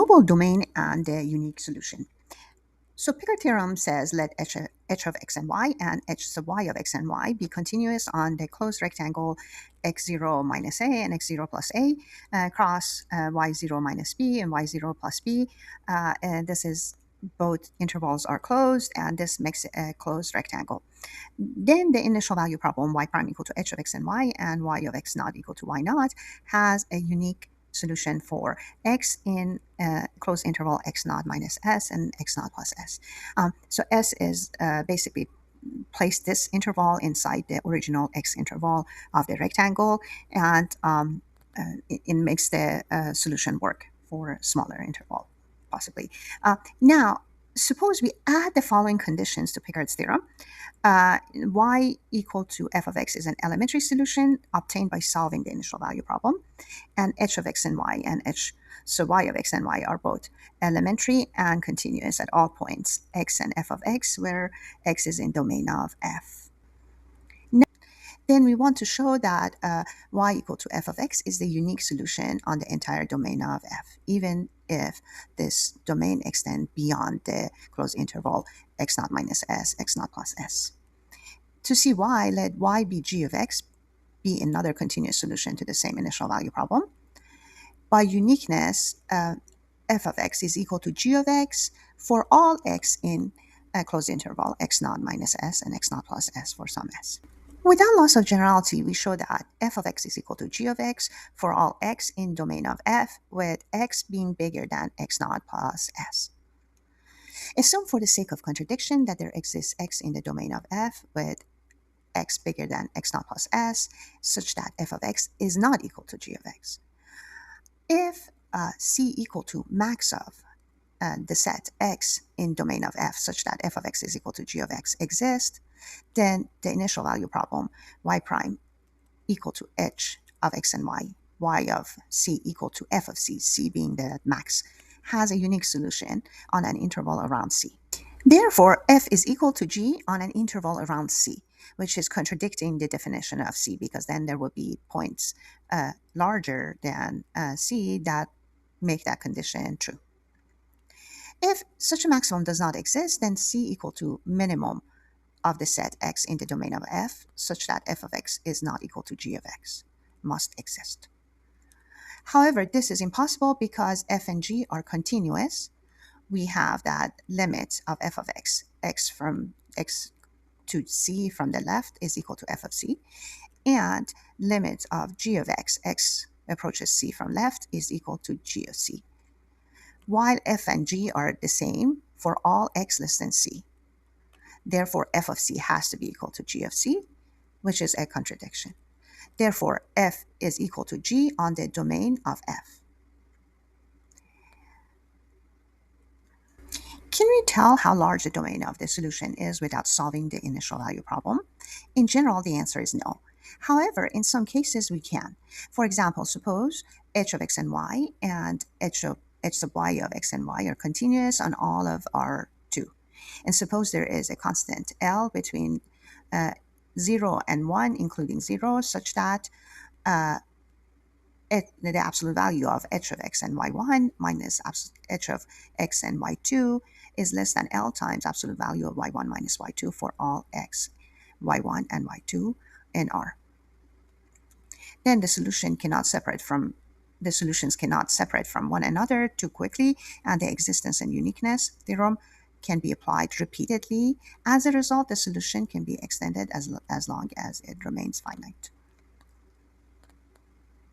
global domain and the unique solution. So Picard theorem says let h of x and y and h sub y of x and y be continuous on the closed rectangle x0 minus a and x0 plus a cross y0 minus b and y0 plus b. And this is both intervals are closed, and this makes it a closed rectangle. Then the initial value problem y prime equal to h of x and y of x naught equal to y naught has a unique solution for x in closed interval x naught minus s and x naught plus s. So s is basically place this interval inside the original x interval of the rectangle, and it makes the solution work for a smaller interval, possibly. Now, suppose we add the following conditions to Picard's theorem. Y equal to f of x is an elementary solution obtained by solving the initial value problem, and h of x and y and h sub y of x and y are both elementary and continuous at all points x and f of x, where x is in domain of f. Then we want to show that y equal to f of x is the unique solution on the entire domain of f, even if this domain extends beyond the closed interval x naught minus s, x naught plus s. To see why, let y be g of x be another continuous solution to the same initial value problem. By uniqueness, f of x is equal to g of x for all x in a closed interval x naught minus s and x naught plus s for some s. Without loss of generality, we show that f of x is equal to g of x for all x in domain of f, with x being bigger than x naught plus s. Assume for the sake of contradiction that there exists x in the domain of f with x bigger than x naught plus s, such that f of x is not equal to g of x. If c equal to max of the set x in domain of f such that f of x is equal to g of x exists, then the initial value problem y prime equal to h of x and y of c equal to f of c being the max, has a unique solution on an interval around c. Therefore, f is equal to g on an interval around c, which is contradicting the definition of c, because then there will be points larger than c that make that condition true. If such a maximum does not exist, then c equal to minimum of the set x in the domain of f, such that f of x is not equal to g of x, must exist. However, this is impossible because f and g are continuous. We have that limit of f of x, x from x to c from the left is equal to f of c, and limit of g of x, x approaches c from left, is equal to g of c, while f and g are the same for all x less than c. Therefore, f of c has to be equal to g of c, which is a contradiction. Therefore, f is equal to g on the domain of f. Can we tell how large the domain of the solution is without solving the initial value problem? In general, the answer is no. However, in some cases, we can. For example, suppose h of x and y and h sub y of x and y are continuous on all of R2. And suppose there is a constant L between 0 and 1, including 0, such that the absolute value of h of x and y1 minus h of x and y2 is less than L times absolute value of y1 minus y2 for all x, y1 and y2 in R. Then the solutions cannot separate from one another too quickly, and the existence and uniqueness theorem can be applied repeatedly. As a result, the solution can be extended as long as it remains finite.